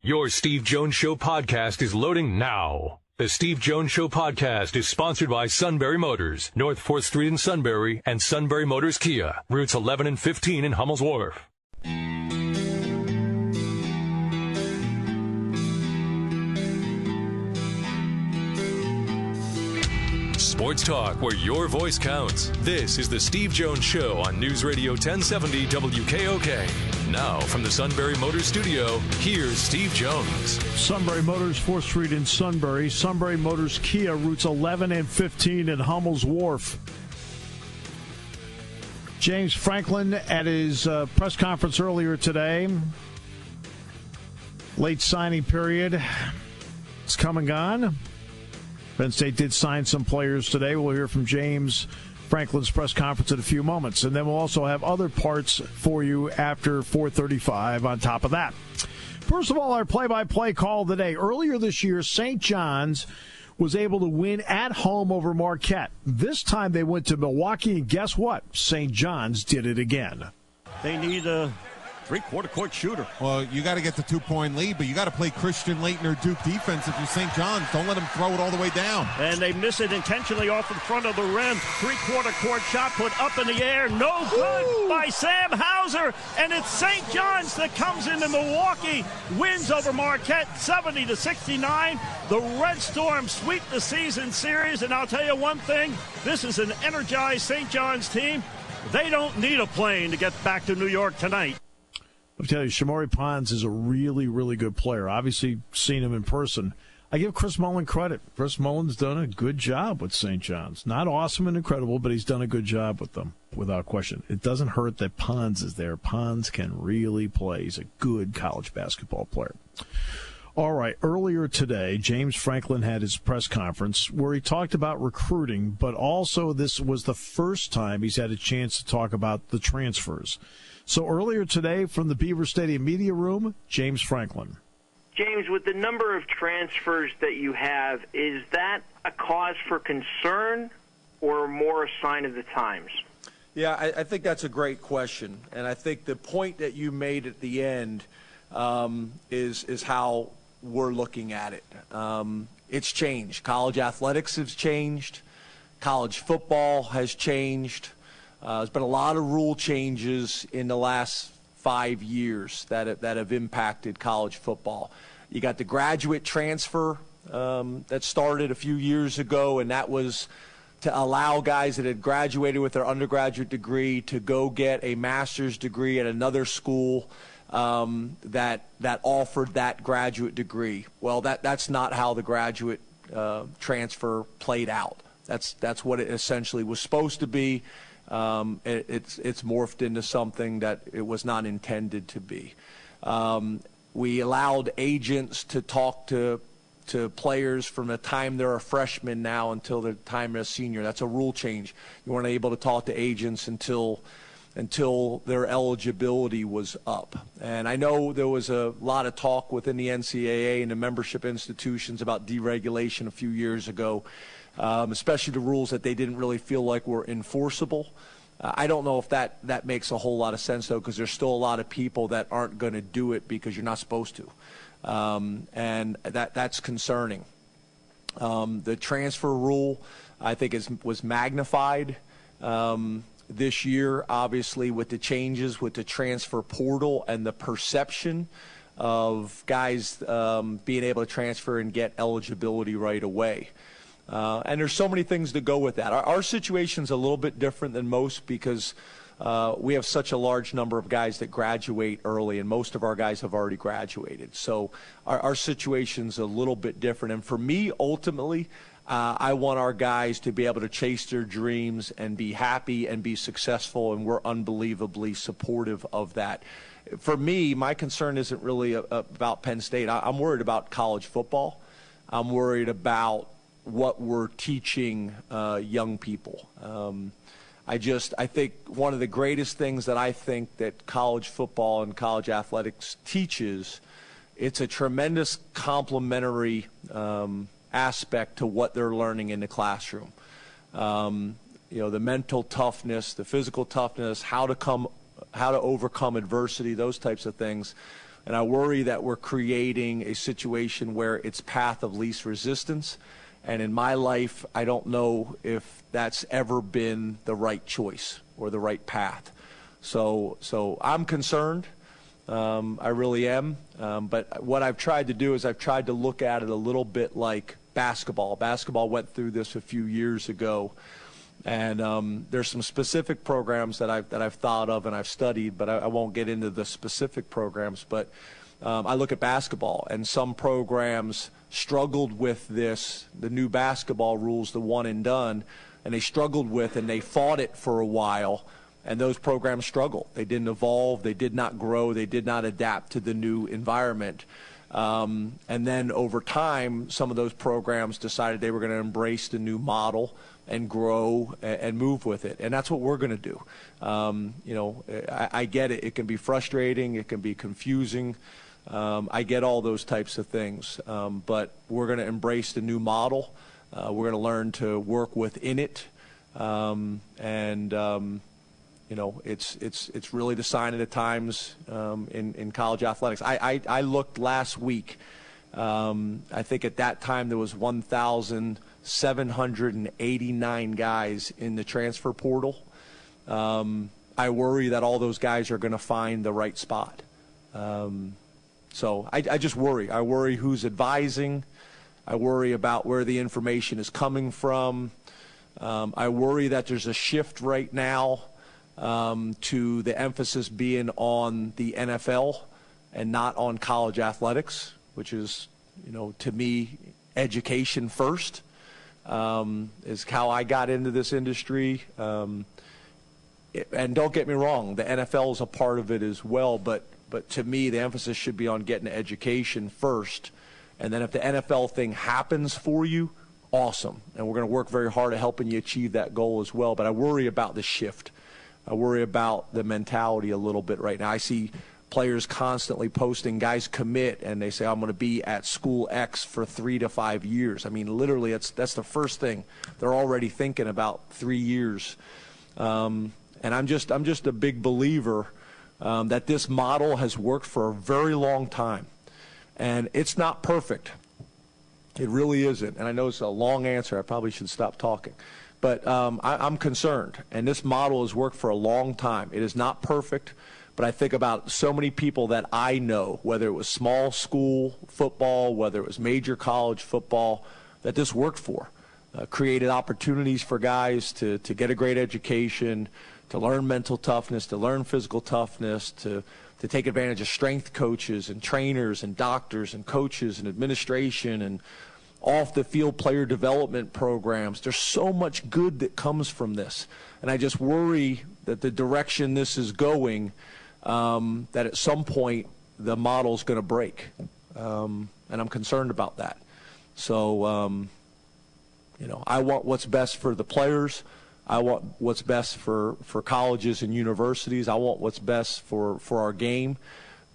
Your Steve Jones Show podcast is loading now. The Steve Jones Show podcast is sponsored by Sunbury Motors, North 4th Street in Sunbury, and Sunbury Motors Kia, routes 11 and 15 in Hummel's Wharf. Sports talk where your voice counts. This is the Steve Jones Show on News Radio 1070 WKOK. Now, from the Sunbury Motors studio, here's Steve Jones. Sunbury Motors, 4th Street in Sunbury. Sunbury Motors Kia, routes 11 and 15 in Hummel's Wharf. James Franklin at his press conference earlier today. Late signing period. It's come and gone. Penn State did sign some players today. We'll hear from James Franklin's press conference in a few moments. And then we'll also have other parts for you after 4:35 on top of that. First of all, our play-by-play call today. Earlier this year, St. John's was able to win at home over Marquette. This time they went to Milwaukee, and guess what? St. John's did it again. They need a three-quarter court shooter. Well, you got to get the 2-point lead, but you got to play Christian Laettner Duke defense if you're St. John's. Don't let them throw it all the way down. And they miss it intentionally off in front of the rim. Three-quarter court shot put up in the air. No good by Sam Hauser. And it's St. John's that comes into Milwaukee. Wins over Marquette 70-69. The Red Storm sweep the season series. And I'll tell you one thing. This is an energized St. John's team. They don't need a plane to get back to New York tonight. I'll tell you, Shamori Pons is a really, really good player. Obviously, seen him in person. I give Chris Mullen credit. Chris Mullen's done a good job with St. John's. Not awesome and incredible, but he's done a good job with them, without question. It doesn't hurt that Pons is there. Pons can really play. He's a good college basketball player. All right, earlier today, James Franklin had his press conference where he talked about recruiting, but also this was the first time he's had a chance to talk about the transfers. So earlier today from the Beaver Stadium Media Room, James Franklin. James, with the number of transfers that you have, is that a cause for concern or more a sign of the times? Yeah, I think that's a great question. And I think the point that you made at the end is how we're looking at it. It's changed. College athletics has changed. College football has changed. There's been a lot of rule changes in the last 5 years that have impacted college football. You got the graduate transfer that started a few years ago, and that was to allow guys that had graduated with their undergraduate degree to go get a master's degree at another school that offered that graduate degree. Well, that's not how the graduate transfer played out. That's what it essentially was supposed to be. It's morphed into something that it was not intended to be. We allowed agents to talk to players from the time they're a freshman now until the time they're a senior. That's a rule change. You weren't able to talk to agents until their eligibility was up. And I know there was a lot of talk within the NCAA and the membership institutions about deregulation a few years ago. Especially the rules that they didn't really feel like were enforceable. I don't know if that makes a whole lot of sense, though, because there's still a lot of people that aren't going to do it because you're not supposed to. And that's concerning. The transfer rule, I think, was magnified this year, obviously, with the changes with the transfer portal and the perception of guys being able to transfer and get eligibility right away. And there's so many things to go with that. Our situation's a little bit different than most because we have such a large number of guys that graduate early, and most of our guys have already graduated. So our situation's a little bit different. And for me, ultimately, I want our guys to be able to chase their dreams and be happy and be successful, and we're unbelievably supportive of that. For me, my concern isn't really about Penn State. I'm worried about college football. I'm worried about what we're teaching young people. I think one of the greatest things that I think that college football and college athletics teaches, it's a tremendous complementary aspect to what they're learning in the classroom. The mental toughness, the physical toughness, how to overcome adversity, those types of things. And I worry that we're creating a situation where it's path of least resistance. And in my life, I don't know if that's ever been the right choice or the right path. So I'm concerned. I really am. But what I've tried to do is I've tried to look at it a little bit like basketball. Basketball went through this a few years ago. And there's some specific programs that I've thought of and I've studied, but I won't get into the specific programs. But I look at basketball, and some programs struggled with the new basketball rules, the one and done, and they struggled with and they fought it for a while, and those programs struggled. They didn't evolve, they did not grow, they did not adapt to the new environment. And then over time, some of those programs decided they were going to embrace the new model and grow and move with it. And that's what we're going to do. I get it. It can be frustrating. It can be confusing. I get all those types of things. But we're going to embrace the new model. We're going to learn to work within it. It's really the sign of the times in college athletics. I looked last week. I think at that time there was 1,789 guys in the transfer portal. I worry that all those guys are going to find the right spot. So I just worry. I worry who's advising. I worry about where the information is coming from. I worry that there's a shift right now to the emphasis being on the NFL and not on college athletics, which is, to me, education first, is how I got into this industry. And don't get me wrong, the NFL is a part of it as well, but to me, the emphasis should be on getting education first. And then if the NFL thing happens for you, awesome. And we're going to work very hard at helping you achieve that goal as well. But I worry about the shift. I worry about the mentality a little bit right now. I see players constantly posting, guys commit, and they say, I'm going to be at school X for 3 to 5 years. I mean, literally, that's the first thing. They're already thinking about 3 years. And I'm just a big believer that this model has worked for a very long time. And it's not perfect. It really isn't. And I know it's a long answer. I probably should stop talking. But I'm concerned, and this model has worked for a long time. It is not perfect, but I think about so many people that I know, whether it was small school football, whether it was major college football, that this worked for. Created opportunities for guys to get a great education, to learn mental toughness, to learn physical toughness, to take advantage of strength coaches and trainers and doctors and coaches and administration and off-the-field player development programs. There's so much good that comes from this. And I just worry that the direction this is going, that at some point the model's going to break. And I'm concerned about that. So, I want what's best for the players. I want what's best for colleges and universities. I want what's best for our game.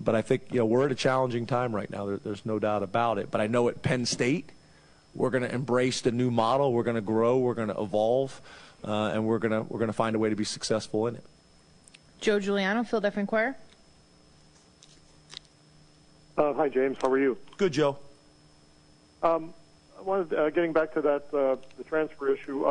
But I think, we're at a challenging time right now. There's no doubt about it. But I know at Penn State, we're going to embrace the new model. We're going to grow. We're going to evolve, and we're going to find a way to be successful in it. Joe Giuliano, Philadelphia Inquirer. Hi, James. How are you? Good, Joe. I wanted getting back to that the transfer issue.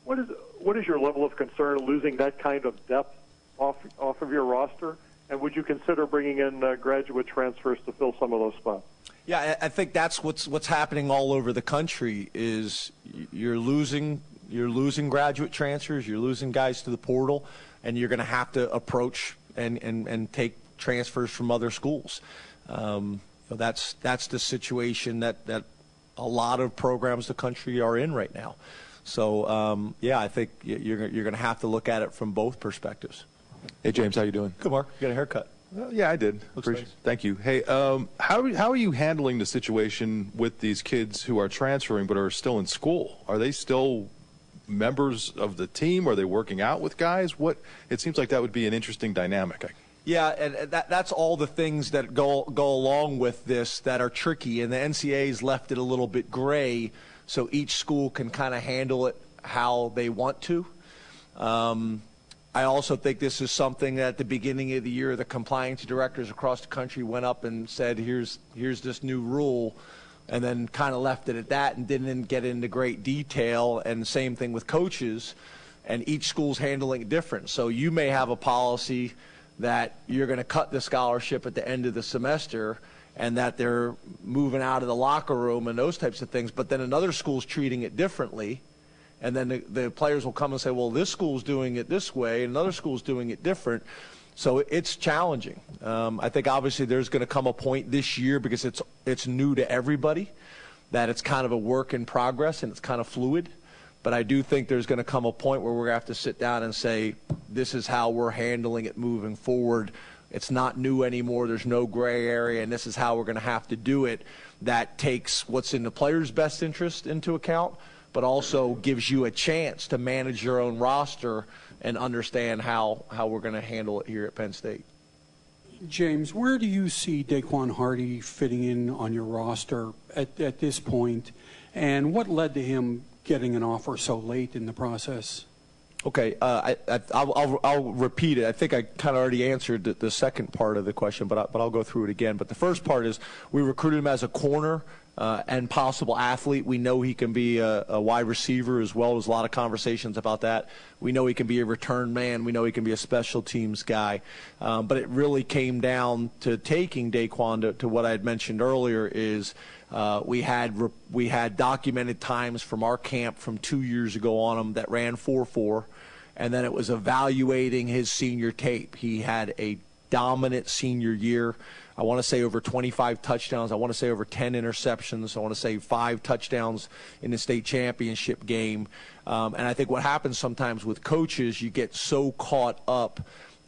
What is your level of concern losing that kind of depth off of your roster? And would you consider bringing in graduate transfers to fill some of those spots? Yeah, I think that's what's happening all over the country. Is you're losing graduate transfers, you're losing guys to the portal, and you're going to have to approach and take transfers from other schools. That's the situation that a lot of programs in the country are in right now. So I think you're going to have to look at it from both perspectives. Hey, James, how you doing? Good, Mark. You got a haircut. Yeah, I did. Nice. Thank you. Hey, how are you handling the situation with these kids who are transferring but are still in school? Are they still members of the team? Are they working out with guys? It seems like that would be an interesting dynamic. Yeah, and that's all the things that go along with this that are tricky, and the NCAA's left it a little bit gray, so each school can kind of handle it how they want to. I also think this is something that at the beginning of the year, the compliance directors across the country went up and said, here's this new rule, and then kind of left it at that and didn't get into great detail. And same thing with coaches, and each school's handling it different. So you may have a policy that you're going to cut the scholarship at the end of the semester and that they're moving out of the locker room and those types of things, but then another school's treating it differently. And then the players will come and say, well, this school's doing it this way, and another school's doing it different. So it's challenging. I think obviously there's going to come a point this year, because it's new to everybody, that it's kind of a work in progress and it's kind of fluid. But I do think there's going to come a point where we're going to have to sit down and say, this is how we're handling it moving forward. It's not new anymore. There's no gray area, and this is how we're going to have to do it. That takes what's in the player's best interest into account, but also gives you a chance to manage your own roster and understand how we're going to handle it here at Penn State. James, where do you see Daquan Hardy fitting in on your roster at this point, and what led to him getting an offer so late in the process? Okay, I'll repeat it. I think I kind of already answered the second part of the question, but I'll go through it again. But the first part is we recruited him as a corner and possible athlete. We know he can be a wide receiver as well. There's a lot of conversations about that. We know he can be a return man. We know he can be a special teams guy. But it really came down to taking Daquan to what I had mentioned earlier is we had documented times from our camp from 2 years ago on him that ran 4.4, and then it was evaluating his senior tape. He had a dominant senior year. I want to say over 25 touchdowns. I want to say over 10 interceptions. I want to say 5 touchdowns in the state championship game. And I think what happens sometimes with coaches, you get so caught up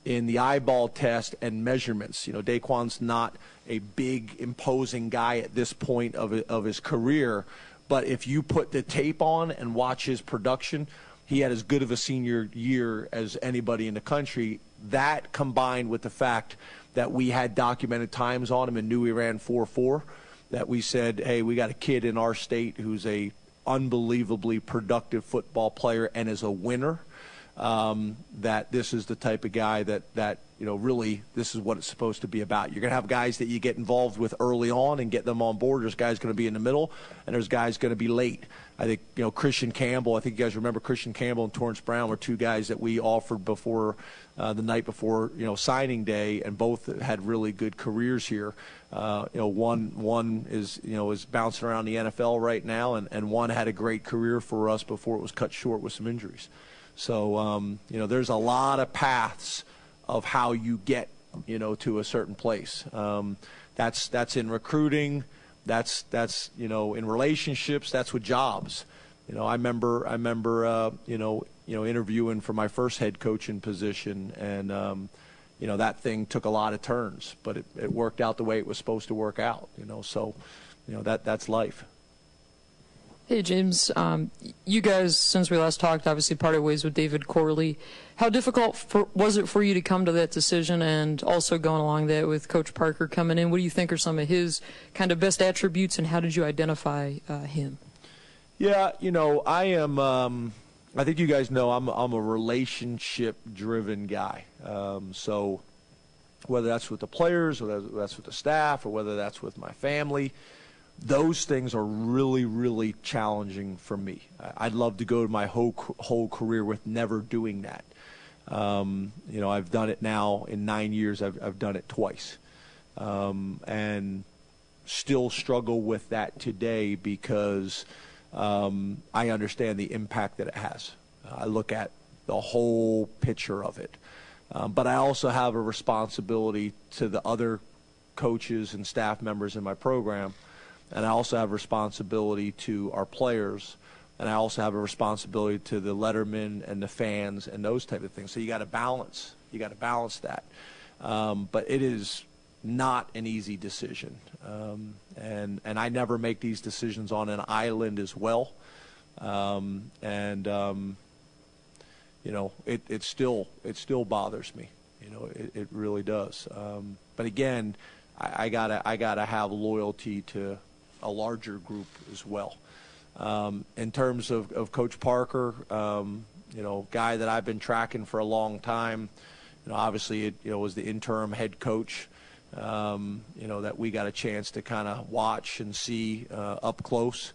in the eyeball test and measurements. You know, Daquan's not a big, imposing guy at this point of his career, but if you put the tape on and watch his production, he had as good of a senior year as anybody in the country. That combined with the fact that we had documented times on him and knew he ran 4.4, that we said, hey, we got a kid in our state who's a unbelievably productive football player and is a winner. That this is the type of guy that you know, really this is what it's supposed to be about. You're going to have guys that you get involved with early on and get them on board. There's guys going to be in the middle, and there's guys going to be late. I think, you know, Christian Campbell, I think you guys remember Christian Campbell and Torrance Brown were two guys that we offered before the night before, you know, signing day, and both had really good careers here. You know, one is, you know, is bouncing around the NFL right now, and one had a great career for us before it was cut short with some injuries. So, you know, there's a lot of paths of how you get, you know, to a certain place. That's in recruiting. That's you know, in relationships. That's with jobs. You know, I remember you know, interviewing for my first head coaching position, and you know, that thing took a lot of turns, but it worked out the way it was supposed to work out. You know, so you know, that's life. Hey, James, you guys, since we last talked, obviously parted ways with David Corley. How difficult was it for you to come to that decision, and also going along that with Coach Parker coming in? What do you think are some of his kind of best attributes, and how did you identify him? Yeah, you know, I am I think you guys know I'm a relationship-driven guy. So whether that's with the players, or whether that's with the staff, or whether that's with my family, those things are really, really challenging for me. I'd love to go to my whole career with never doing that. You know, I've done it now in 9 years. I've done it twice, and still struggle with that today because I understand the impact that it has. I look at the whole picture of it, but I also have a responsibility to the other coaches and staff members in my program. And I also have a responsibility to our players, and I also have a responsibility to the lettermen and the fans and those type of things. So you got to balance. You got to balance that. But it is not an easy decision, and I never make these decisions on an island as well. You know, it still bothers me. You know, it really does. But again, I gotta have loyalty to a larger group as well. In terms of Coach Parker, guy that I've been tracking for a long time. Obviously, it was the interim head coach. That we got a chance to kind of watch and see up close.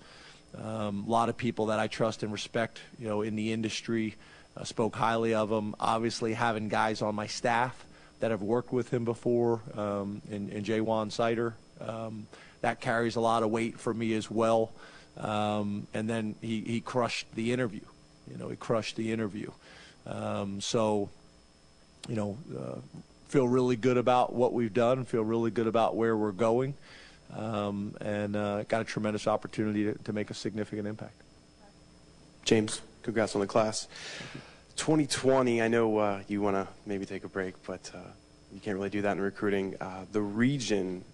A lot of people that I trust and respect, in the industry, spoke highly of him. Obviously, having guys on my staff that have worked with him before, and Jaywan Sider, that carries a lot of weight for me as well. And then he crushed the interview. He crushed the interview. Feel really good about what we've done, feel really good about where we're going, and got a tremendous opportunity to make a significant impact. James, congrats on the class. 2020, I know you want to maybe take a break, but you can't really do that in recruiting. The region,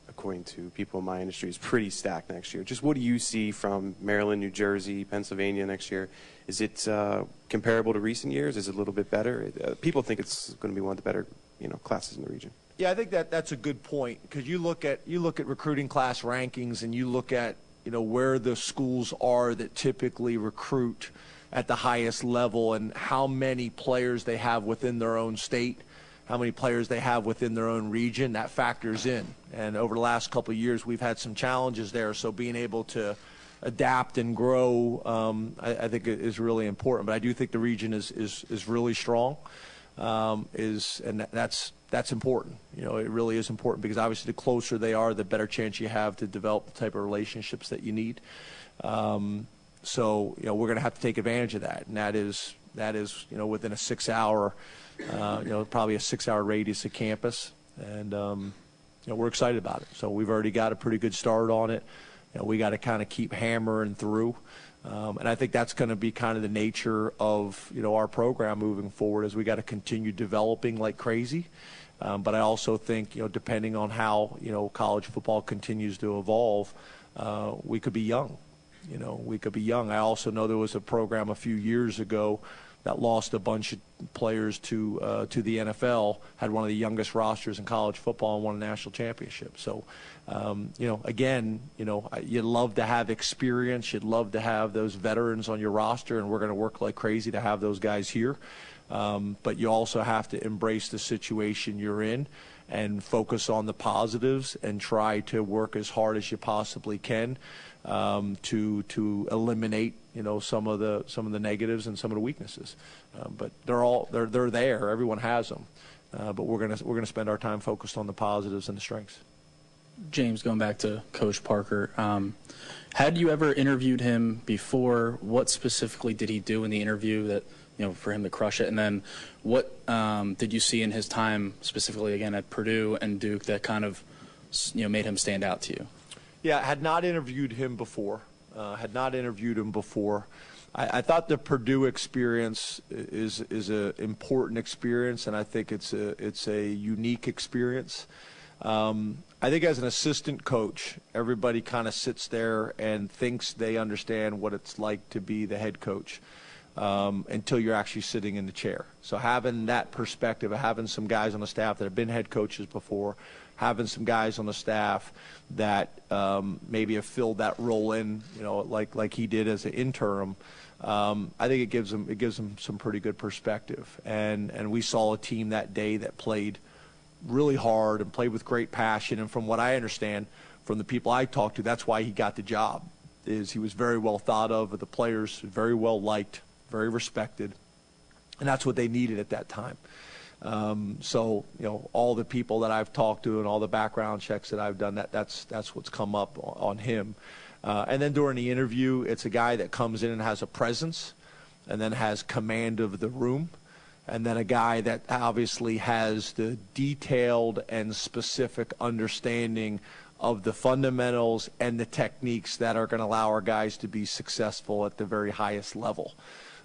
according to people in my industry, is pretty stacked next year. Just what do you see from Maryland, New Jersey, Pennsylvania next year? Is it comparable to recent years? Is it a little bit better? People think it's going to be one of the better, classes in the region. Yeah, I think that's a good point, because you look at recruiting class rankings, and you look at where the schools are that typically recruit at the highest level, and how many players they have within their own state, how many players they have within their own region. That factors in. And over the last couple of years, we've had some challenges there. So being able to adapt and grow, I think is really important. But I do think the region is really strong. And that's important. It really is important, because obviously the closer they are, the better chance you have to develop the type of relationships that you need. So we're going to have to take advantage of that, and that is within a 6-hour, probably a 6-hour radius of campus, and we're excited about it. So we've already got a pretty good start on it. We got to kind of keep hammering through. And I think that's going to be kind of the nature of, our program moving forward, as we got to continue developing like crazy. But I also think, depending on how, college football continues to evolve, we could be young. We could be young. I also know there was a program a few years ago that lost a bunch of players to the NFL, had one of the youngest rosters in college football, and won a national championship. So, again, you'd love to have experience. You'd love to have those veterans on your roster, and we're going to work like crazy to have those guys here. But you also have to embrace the situation you're in and focus on the positives and try to work as hard as you possibly can to eliminate some of the negatives and some of the weaknesses. But they're there. Everyone has them. But we're gonna spend our time focused on the positives and the strengths. James, going back to Coach Parker, had you ever interviewed him before? What specifically did he do in the interview that for him to crush it? And then what did you see in his time specifically again at Purdue and Duke that kind of made him stand out to you? Yeah, I had not interviewed him before. I thought the Purdue experience is an important experience, and I think it's a unique experience. I think as an assistant coach, everybody kind of sits there and thinks they understand what it's like to be the head coach until you're actually sitting in the chair. So having that perspective of having some guys on the staff that have been head coaches before, having some guys on the staff that maybe have filled that role in, like he did as an interim, I think it gives them some pretty good perspective. And we saw a team that day that played really hard and played with great passion. And from what I understand from the people I talked to, that's why he got the job. Is he was very well thought of the players, very well liked, very respected, and that's what they needed at that time. So all the people that I've talked to and all the background checks that I've done, that's what's come up on him. And then during the interview, it's a guy that comes in and has a presence, and then has command of the room, and then a guy that obviously has the detailed and specific understanding of the fundamentals and the techniques that are going to allow our guys to be successful at the very highest level.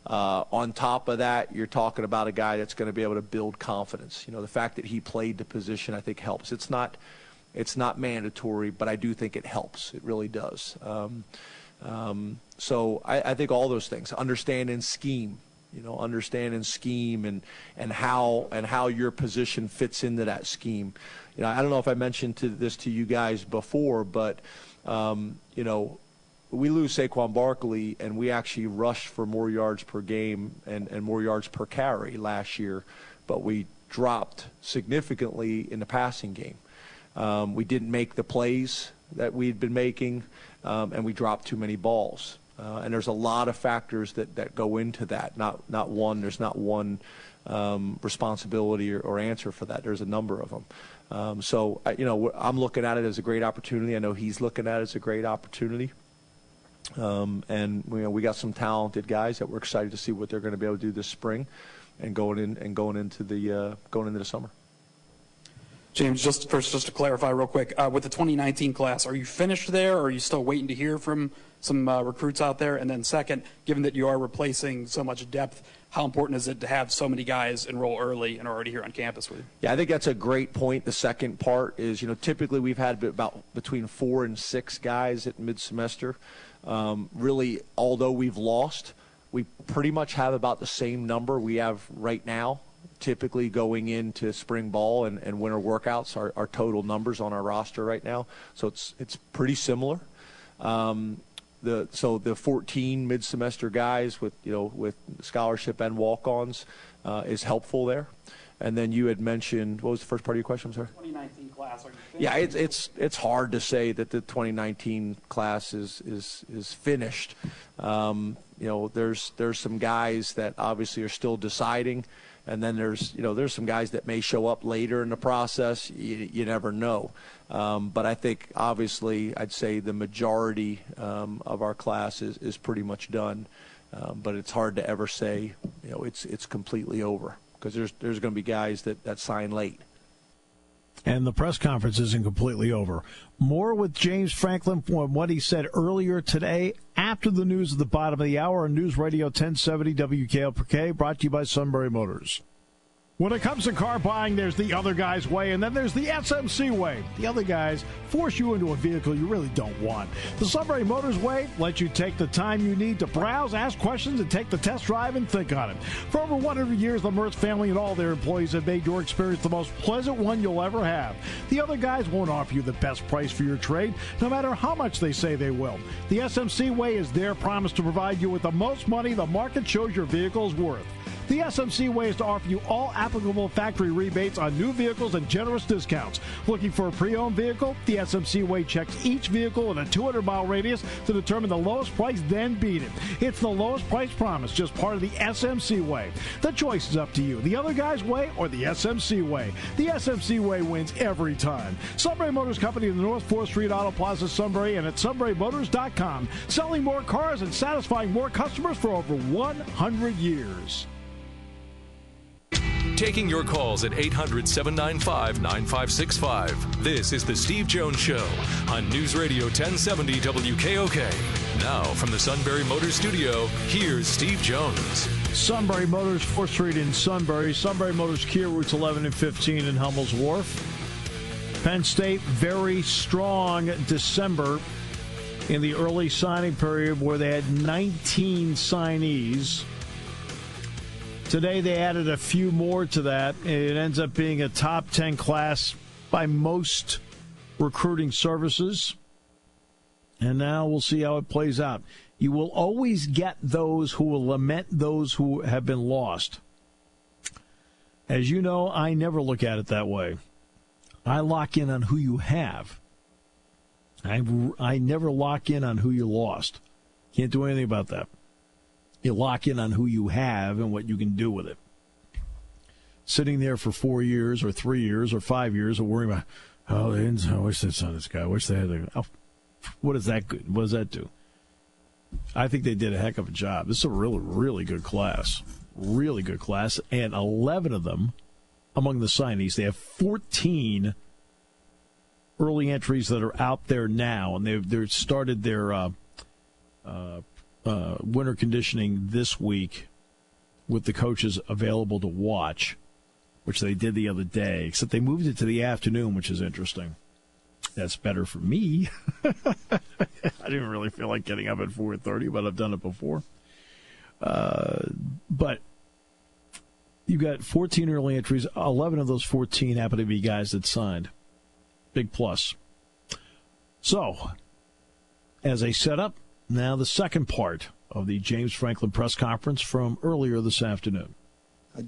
On top of that, you're talking about a guy that's going to be able to build confidence. The fact that he played the position, I think, helps. It's not mandatory, but I do think it helps. It really does. So I think all those things, understanding scheme, and how your position fits into that scheme. I don't know if I mentioned this to you guys before, but we lose Saquon Barkley, and we actually rushed for more yards per game and more yards per carry last year, but we dropped significantly in the passing game. We didn't make the plays that we'd been making, and we dropped too many balls. And there's a lot of factors that go into that. Not one. There's not one responsibility or answer for that. There's a number of them. So I'm looking at it as a great opportunity. I know he's looking at it as a great opportunity. And we got some talented guys that we're excited to see what they're going to be able to do this spring, and going into the summer. James, just to clarify real quick, with the 2019 class, are you finished there, or are you still waiting to hear from some recruits out there? And then second, given that you are replacing so much depth, how important is it to have so many guys enroll early and are already here on campus with you? Yeah, I think that's a great point. The second part is, typically we've had about between 4 and 6 guys at mid-semester. Really, although we've lost, we pretty much have about the same number we have right now. Typically going into spring ball and winter workouts, our total numbers on our roster right now. So it's pretty similar. The 14 mid-semester guys with scholarship and walk-ons is helpful there. And then you had mentioned, what was the first part of your question, sir? 2019 class. Are you finished? Yeah, it's hard to say that the 2019 class is finished. There's some guys that obviously are still deciding. And then there's some guys that may show up later in the process. You never know. But I think, obviously, I'd say the majority of our class is pretty much done. But it's hard to ever say, it's completely over, because there's going to be guys that sign late. And the press conference isn't completely over. More with James Franklin from what he said earlier today after the news at the bottom of the hour on News Radio 1070 WKLPK, brought to you by Sunbury Motors. When it comes to car buying, there's the other guy's way, and then there's the SMC way. The other guys force you into a vehicle you really don't want. The Sunbury Motors way lets you take the time you need to browse, ask questions, and take the test drive and think on it. For over 100 years, the Mertz family and all their employees have made your experience the most pleasant one you'll ever have. The other guys won't offer you the best price for your trade, no matter how much they say they will. The SMC way is their promise to provide you with the most money the market shows your vehicle is worth. The SMC way is to offer you all applicable factory rebates on new vehicles and generous discounts. Looking for a pre-owned vehicle? The SMC way checks each vehicle in a 200-mile radius to determine the lowest price, then beat it. It's the lowest price promise, just part of the SMC way. The choice is up to you, the other guy's way or the SMC way. The SMC way wins every time. Sunbury Motors Company in the North 4th Street Auto Plaza, Sunbury, and at sunburymotors.com. Selling more cars and satisfying more customers for over 100 years. Taking your calls at 800-795-9565. This is the Steve Jones Show on News Radio 1070 WKOK. Now from the Sunbury Motors Studio, here's Steve Jones. Sunbury Motors, 4th Street in Sunbury. Sunbury Motors Kia, routes 11 and 15 in Hummel's Wharf. Penn State, very strong December in the early signing period where they had 19 signees. Today they added a few more to that. It ends up being a top 10 class by most recruiting services. And now we'll see how it plays out. You will always get those who will lament those who have been lost. As you know, I never look at it that way. I lock in on who you have. I never lock in on who you lost. Can't do anything about that. You lock in on who you have and what you can do with it. Sitting there for 4 years or 3 years or 5 years and worrying about, I wish they saw this guy. I wish they had. What is that good? What does that do? I think they did a heck of a job. This is a really, really good class. Really good class. And 11 of them among the signees. They have 14 early entries that are out there now. And they've started their winter conditioning this week with the coaches available to watch, which they did the other day, except they moved it to the afternoon, which is interesting. That's better for me. I didn't really feel like getting up at 4:30, but I've done it before. But you got 14 early entries. 11 of those 14 happen to be guys that signed. Big plus. So, as a setup, Now the second part of the James Franklin press conference from earlier this afternoon.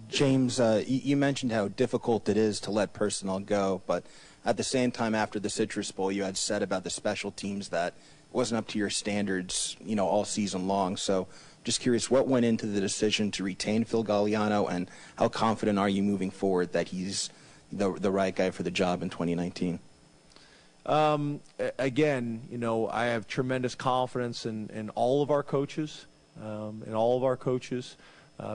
James, you mentioned how difficult it is to let personnel go, but at the same time, after the Citrus Bowl, you had said about the special teams that it wasn't up to your standards, all season long. So just curious, what went into the decision to retain Phil Galliano, and how confident are you moving forward that he's the right guy for the job in 2019? Again, I have tremendous confidence in all of our coaches,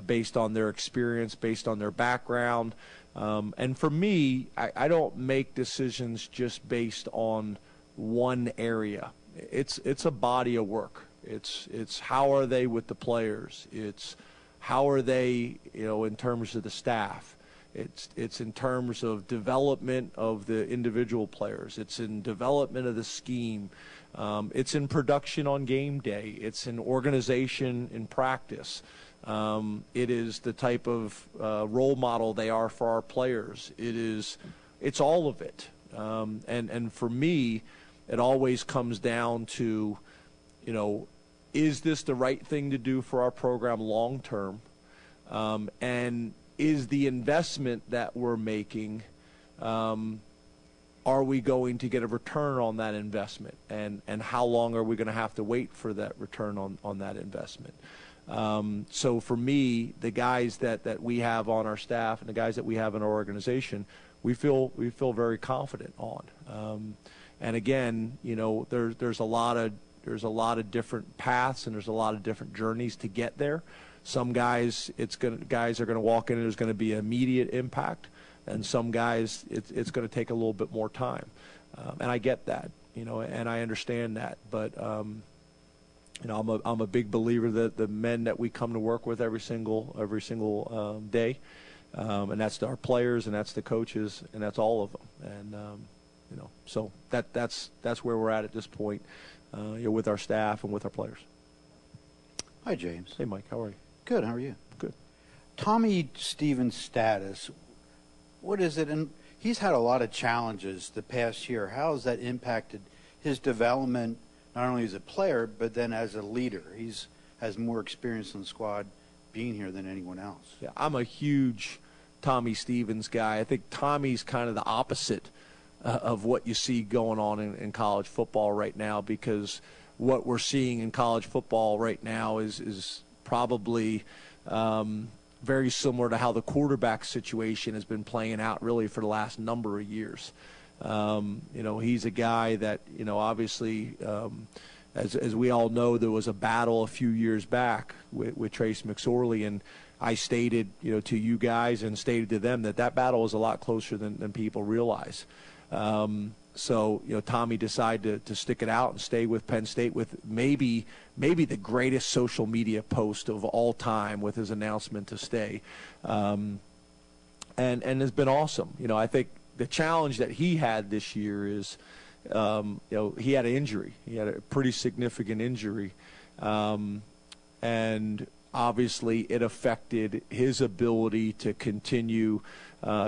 based on their experience, based on their background. And for me, I don't make decisions just based on one area. It's a body of work. It's how are they with the players. It's how are they, in terms of the staff. It's in terms of development of the individual players. It's in development of the scheme. It's in production on game day. It's in organization in practice. It is the type of role model they are for our players. It's all of it. And for me, it always comes down to, is this the right thing to do for our program long term? And is the investment that we're making, are we going to get a return on that investment? And how long are we going to have to wait for that return on that investment? So for me, the guys that we have on our staff and the guys that we have in our organization, we feel very confident on. And again, there's a lot of different paths and there's a lot of different journeys to get there. Some guys, guys are going to walk in and there's going to be immediate impact, and some guys it's going to take a little bit more time. And I get that, and I understand that, but. I'm a big believer that the men that we come to work with every single day, and that's our players and that's the coaches and that's all of them, and so that's where we're at this point, with our staff and with our players. Hi, James. Hey, Mike. How are you? Good. How are you? Good. Tommy Stevens' status, what is it? And he's had a lot of challenges the past year. How has that impacted his development? Not only as a player, but then as a leader. He's has more experience in the squad being here than anyone else. Yeah, I'm a huge Tommy Stevens guy. I think Tommy's kind of the opposite of what you see going on in college football right now, because what we're seeing in college football right now is probably very similar to how the quarterback situation has been playing out really for the last number of years. He's a guy that, obviously, as we all know, there was a battle a few years back with Trace McSorley, and I stated, to you guys and stated to them that battle was a lot closer than people realize. So, Tommy decided to stick it out and stay with Penn State with maybe the greatest social media post of all time with his announcement to stay, and has been awesome. I think the challenge that he had this year is, he had an injury. He had a pretty significant injury, and obviously it affected his ability to continue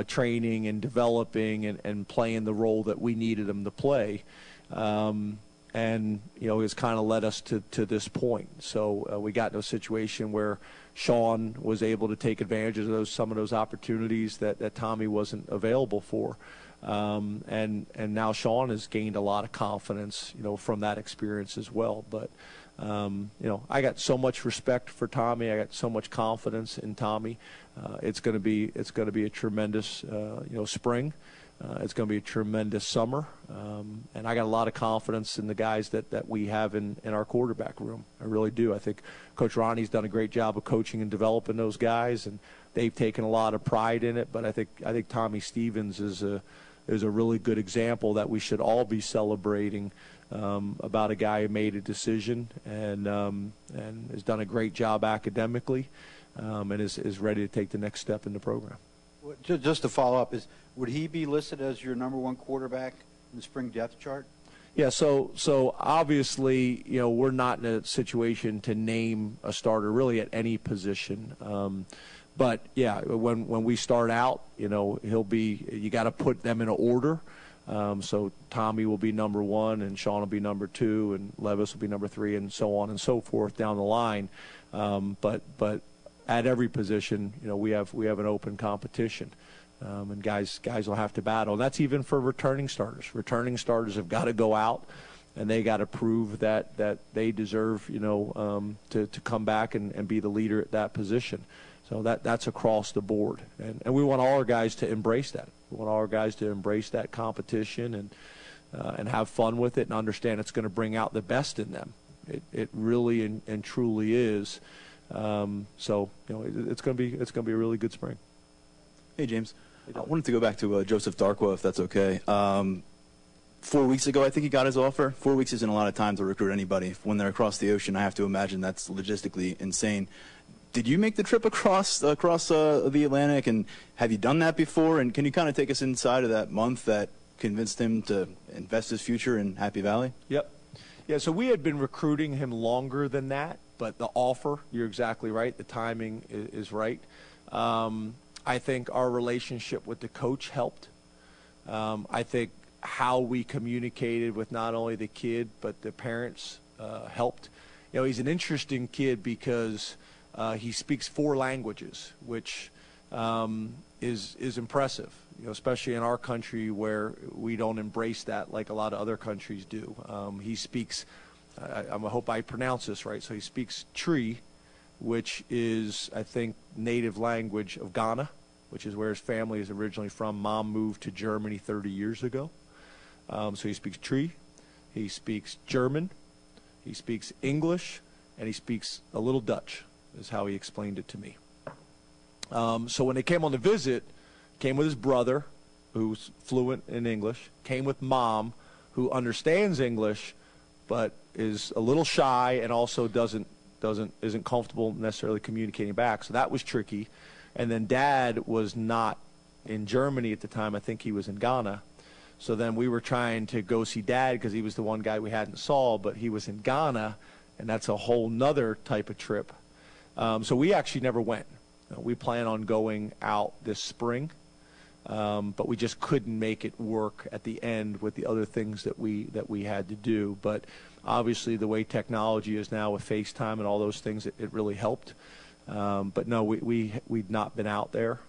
training and developing and playing the role that we needed him to play. And, it's kind of led us to this point. So we got in a situation where Sean was able to take advantage of some of those opportunities that Tommy wasn't available for. And now Sean has gained a lot of confidence, from that experience as well. But, I got so much respect for Tommy. I got so much confidence in Tommy. It's going to be a tremendous, spring. It's going to be a tremendous summer, and I got a lot of confidence in the guys that we have in our quarterback room. I really do. I think Coach Ronnie's done a great job of coaching and developing those guys, and they've taken a lot of pride in it. But I think Tommy Stevens is a really good example that we should all be celebrating, about a guy who made a decision and has done a great job academically, and is ready to take the next step in the program. Just to follow up, would he be listed as your number one quarterback in the spring depth chart? Yeah, so obviously, we're not in a situation to name a starter really at any position. But yeah, when we start out, he'll be. You got to put them in order. So Tommy will be number 1, and Sean will be number 2, and Levis will be number 3, and so on and so forth down the line. But at every position, we have an open competition, and guys will have to battle. And that's even for returning starters. Returning starters have got to go out, and they got to prove that they deserve, to come back and be the leader at that position. So that's across the board, and we want all our guys to embrace that. We want all our guys to embrace that competition and have fun with it and understand it's going to bring out the best in them. It really and truly is. So it's going to be a really good spring. Hey James, I wanted to go back to Joseph Darkwa, if that's okay. 4 weeks ago, I think he got his offer. 4 weeks isn't a lot of time to recruit anybody. When they're across the ocean, I have to imagine that's logistically insane. Did you make the trip across the Atlantic, and have you done that before? And can you kind of take us inside of that month that convinced him to invest his future in Happy Valley? Yep. Yeah, so we had been recruiting him longer than that, but the offer, you're exactly right, the timing is right. I think our relationship with the coach helped. I think how we communicated with not only the kid but the parents helped. He's an interesting kid because he speaks 4 languages, which is impressive, especially in our country where we don't embrace that like a lot of other countries do. He speaks, I hope I pronounce this right, so he speaks Tree, which is, I think, native language of Ghana, which is where his family is originally from. Mom moved to Germany 30 years ago. So he speaks Tree, he speaks German, he speaks English, and he speaks a little Dutch, is how he explained it to me. So when they came on the visit, came with his brother, who's fluent in English, came with Mom, who understands English, but is a little shy and also isn't comfortable necessarily communicating back. So that was tricky. And then Dad was not in Germany at the time. I think he was in Ghana. So then we were trying to go see Dad because he was the one guy we hadn't saw, but he was in Ghana, and that's a whole nother type of trip. So we actually never went. We plan on going out this spring, but we just couldn't make it work at the end with the other things that we had to do. But obviously the way technology is now with FaceTime and all those things, it really helped. But no, we'd not been out there.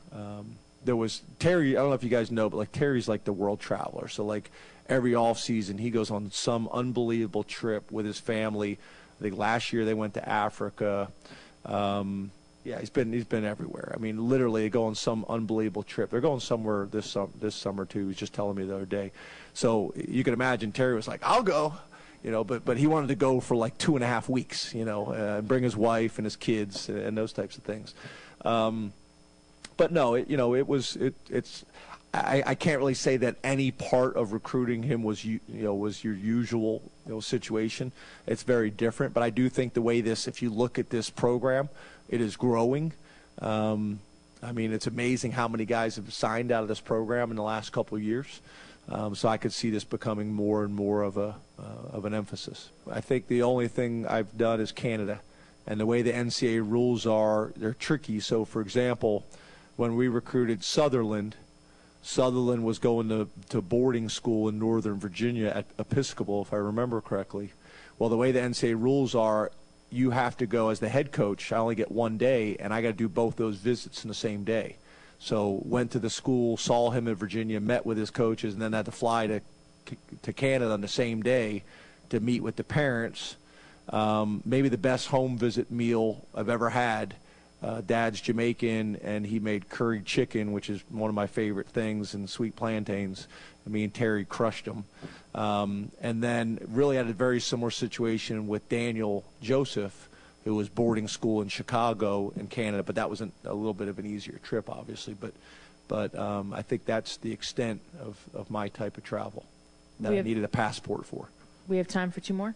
There was Terry, I don't know if you guys know, but Terry's like the world traveler. So every off season he goes on some unbelievable trip with his family. I think last year they went to Africa. Yeah, he's been everywhere. I mean, literally, they go on some unbelievable trip. They're going somewhere this summer too. He was just telling me the other day. So you can imagine Terry was like, "I'll go," but he wanted to go for 2.5 weeks, and bring his wife and his kids and those types of things. But no, I can't really say that any part of recruiting him was your usual situation. It's very different, but I do think the way if you look at this program, it is growing. I mean, it's amazing how many guys have signed out of this program in the last couple of years. So I could see this becoming more and more of an emphasis. I think the only thing I've done is Canada, and the way the NCAA rules are, they're tricky. So, for example, when we recruited Sutherland was going to boarding school in Northern Virginia at Episcopal, if I remember correctly. Well, the way the NCAA rules are, you have to go as the head coach. I only get 1 day, and I got to do both those visits in the same day. So went to the school, saw him in Virginia, met with his coaches, and then had to fly to Canada on the same day to meet with the parents. Maybe the best home visit meal I've ever had. Dad's Jamaican, and he made curried chicken, which is one of my favorite things, and sweet plantains. Me and Terry crushed them. And then really had a very similar situation with Daniel Joseph, who was boarding school in Chicago in Canada, but that was a little bit of an easier trip, obviously. But I think that's the extent of my type of travel that I needed a passport for. We have time for 2 more.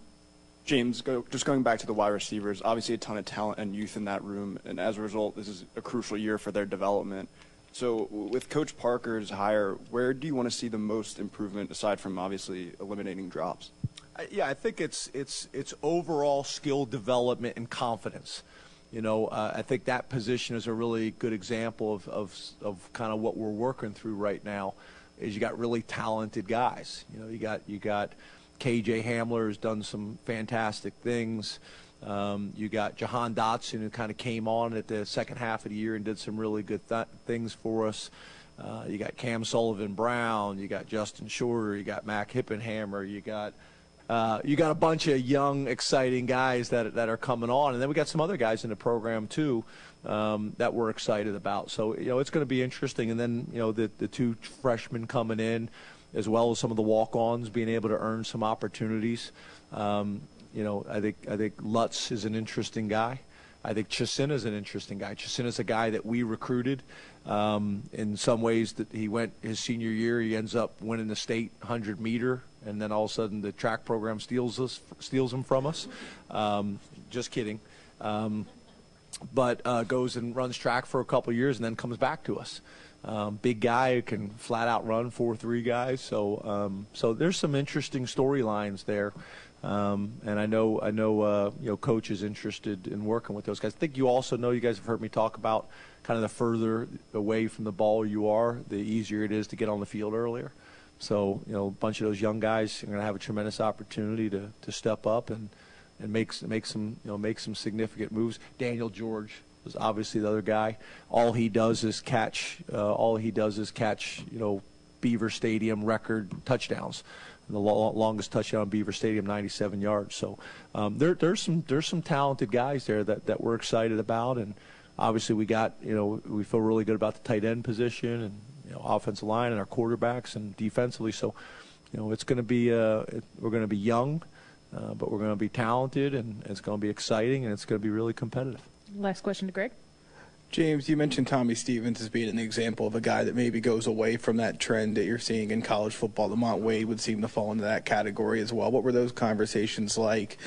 James, just going back to the wide receivers, obviously a ton of talent and youth in that room, and as a result, this is a crucial year for their development. So with Coach Parker's hire, where do you want to see the most improvement, aside from obviously eliminating drops? Yeah, I think it's overall skill development and confidence. I think that position is a really good example of kind of what we're working through right now. is you got really talented guys. You got KJ Hamler has done some fantastic things. You got Jahan Dotson, who kind of came on at the second half of the year and did some really good things for us. You got Cam Sullivan-Brown. You got Justin Shorter. You got Mac Hippenhammer. You got a bunch of young, exciting guys that are coming on, and then we got some other guys in the program too that we're excited about. So it's going to be interesting. And then the two freshmen coming in, as well as some of the walk-ons being able to earn some opportunities. I think Lutz is an interesting guy. I think Chisena is an interesting guy. Chisena is a guy that we recruited. In some ways, that he went his senior year, he ends up winning the state 100-meter, and then all of a sudden the track program steals him from us. Just kidding. But goes and runs track for a couple years and then comes back to us. Big guy who can flat out run 4.3 guys. So there's some interesting storylines there. And I know Coach is interested in working with those guys. I think you also know, you guys have heard me talk about kind of the further away from the ball you are, the easier it is to get on the field earlier. So, a bunch of those young guys are going to have a tremendous opportunity to step up and make some significant moves. Daniel George is obviously the other guy. All he does is catch Beaver Stadium record touchdowns. The longest touchdown in Beaver Stadium, 97 yards. So there's some talented guys there that we're excited about, and obviously we feel really good about the tight end position and offensive line and our quarterbacks and defensively. So it's going to be we're going to be young, but we're going to be talented, and it's going to be exciting, and it's going to be really competitive. Last question to Greg. James, you mentioned Tommy Stevens as being an example of a guy that maybe goes away from that trend that you're seeing in college football. Lamont Wade would seem to fall into that category as well. What were those conversations like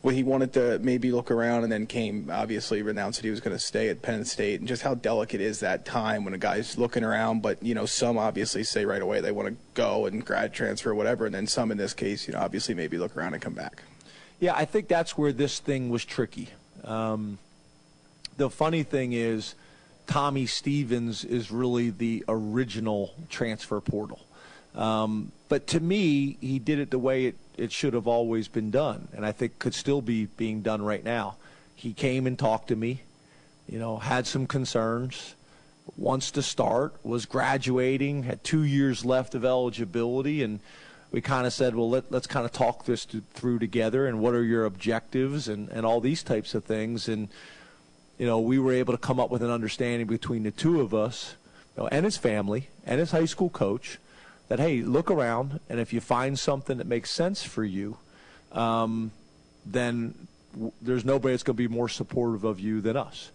when he wanted to maybe look around and then obviously announced that he was going to stay at Penn State, and just how delicate is that time when a guy's looking around, but, some obviously say right away they want to go and grad transfer or whatever, and then some in this case, obviously maybe look around and come back. Yeah, I think that's where this thing was tricky. The funny thing is, Tommy Stevens is really the original transfer portal. But to me, he did it the way it should have always been done, and I think could still be being done right now. He came and talked to me, had some concerns, wants to start, was graduating, had 2 years left of eligibility, and we kind of said, well, let's kind of talk this through together, and what are your objectives, and all these types of things. And we were able to come up with an understanding between the two of us, and his family, and his high school coach, that, hey, look around, and if you find something that makes sense for you, then there's nobody that's going to be more supportive of you than us.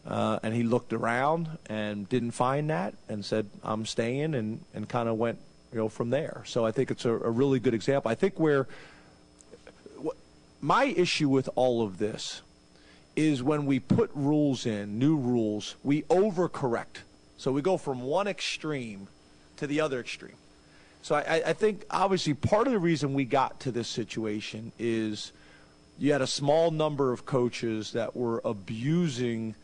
And he looked around and didn't find that and said, I'm staying, and kind of went from there. So I think it's a really good example. I think my issue with all of this is when we put rules in, new rules, we overcorrect. So we go from one extreme to the other extreme. So I think, obviously, part of the reason we got to this situation is you had a small number of coaches that were abusing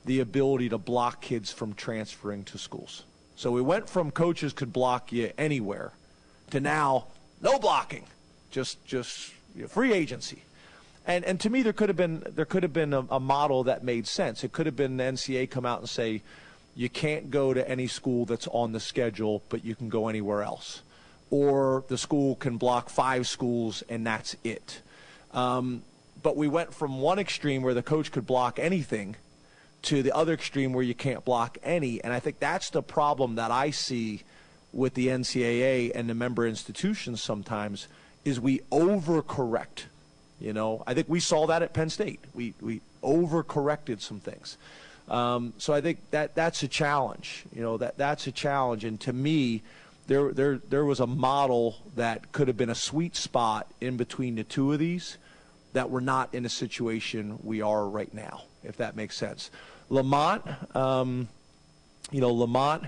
the ability to block kids from transferring to schools. So we went from coaches could block you anywhere to now no blocking, just free agency. And to me, there could have been a model that made sense. It could have been the NCAA come out and say, you can't go to any school that's on the schedule, but you can go anywhere else. Or the school can block 5 schools, and that's it. But we went from one extreme where the coach could block anything to the other extreme where you can't block any. And I think that's the problem that I see with the NCAA and the member institutions sometimes, is we overcorrect. I think we saw that at Penn State. We overcorrected some things. So I think that's a challenge. That's a challenge. And to me, there was a model that could have been a sweet spot in between the two of these that we're not in a situation we are right now, if that makes sense. Lamont, Lamont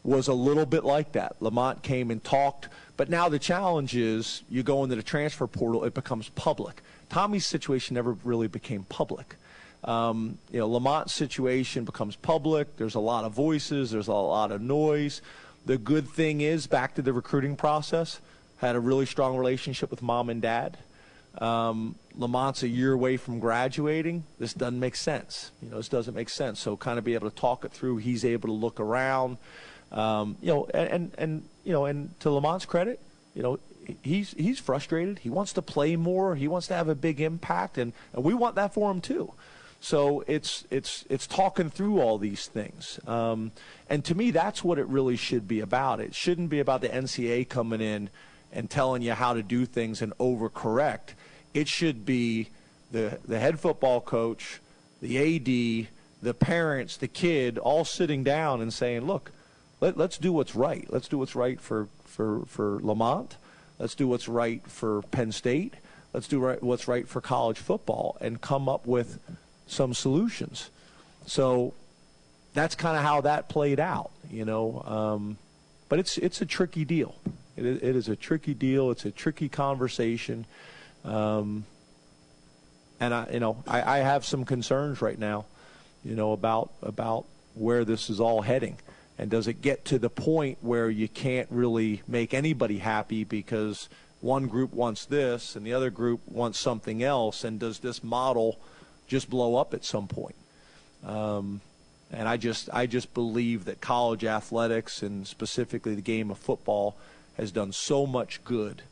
was a little bit like that. Lamont came and talked, but now the challenge is you go into the transfer portal, it becomes public. Tommy's situation never really became public. Lamont's situation becomes public. There's a lot of voices. There's a lot of noise. The good thing is, back to the recruiting process, had a really strong relationship with mom and dad. Lamont's a year away from graduating. This doesn't make sense. This doesn't make sense. So kind of be able to talk it through. He's able to look around. And to Lamont's credit, he's frustrated. He wants to play more. He wants to have a big impact, and we want that for him too. So it's talking through all these things. And to me, that's what it really should be about. It shouldn't be about the NCAA coming in and telling you how to do things and overcorrect. It should be the head football coach, the AD, the parents, the kid, all sitting down and saying, look, let's do what's right. Let's do what's right for Lamont. Let's do what's right for Penn State. Let's do what's right for college football and come up with some solutions. So that's kind of how that played out, But it's a tricky deal. It is a tricky deal. It's a tricky conversation. And I have some concerns right now, about where this is all heading. And does it get to the point where you can't really make anybody happy because one group wants this and the other group wants something else? And does this model just blow up at some point? And I just believe that college athletics, and specifically the game of football, has done so much good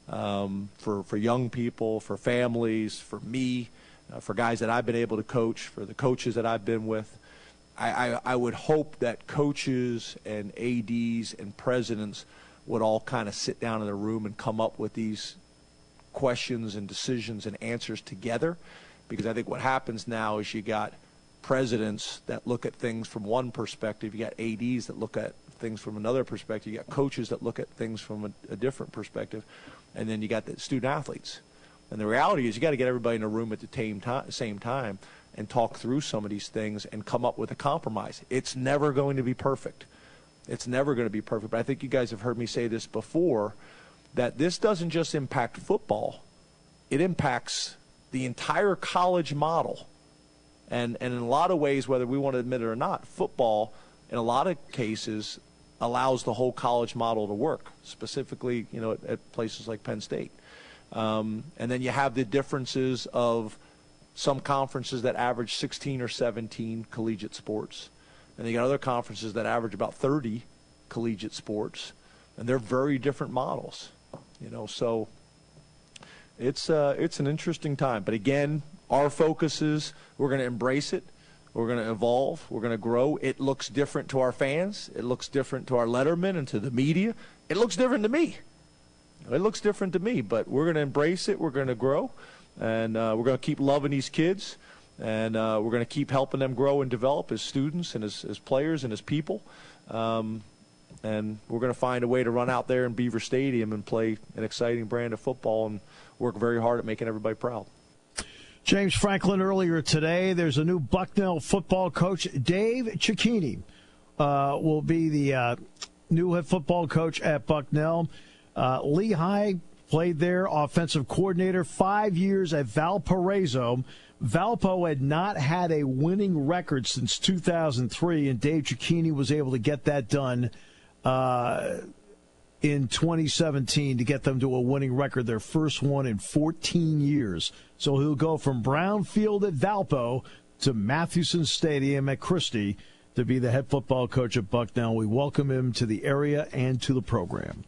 for young people, for families, for me, for guys that I've been able to coach, for the coaches that I've been with. I would hope that coaches and ADs and presidents would all kind of sit down in a room and come up with these questions and decisions and answers together, because I think what happens now is you got presidents that look at things from one perspective, you got ADs that look at things from another perspective, you got coaches that look at things from a different perspective, and then you got the student athletes. And the reality is you got to get everybody in a room at the same time and talk through some of these things and come up with a compromise. It's never going to be perfect. It's never going to be perfect. But I think you guys have heard me say this before, that this doesn't just impact football. It impacts the entire college model. And in a lot of ways, whether we want to admit it or not, football, in a lot of cases, allows the whole college model to work, specifically, at places like Penn State. And then you have the differences of some conferences that average 16 or 17 collegiate sports. And you got other conferences that average about 30 collegiate sports. And they're very different models, so it's an interesting time. But again, our focus is we're going to embrace it. We're going to evolve. We're going to grow. It looks different to our fans. It looks different to our lettermen and to the media. It looks different to me. It looks different to me, but we're going to embrace it. We're going to grow, and we're going to keep loving these kids, and we're going to keep helping them grow and develop as students and as players and as people. And we're going to find a way to run out there in Beaver Stadium and play an exciting brand of football and work very hard at making everybody proud. James Franklin earlier today. There's a new Bucknell football coach. Dave Cicchini will be the new head football coach at Bucknell. Lehigh played there, offensive coordinator, 5 years at Valparaiso. Valpo had not had a winning record since 2003, and Dave Cicchini was able to get that done in 2017 to get them to a winning record, their first one in 14 years. So he'll go from Brown Field at Valpo to Mathewson Stadium at Christie to be the head football coach at Bucknell. We welcome him to the area and to the program.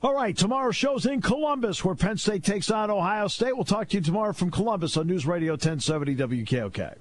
All right, tomorrow's show's in Columbus, where Penn State takes on Ohio State. We'll talk to you tomorrow from Columbus on News Radio 1070 WKOK.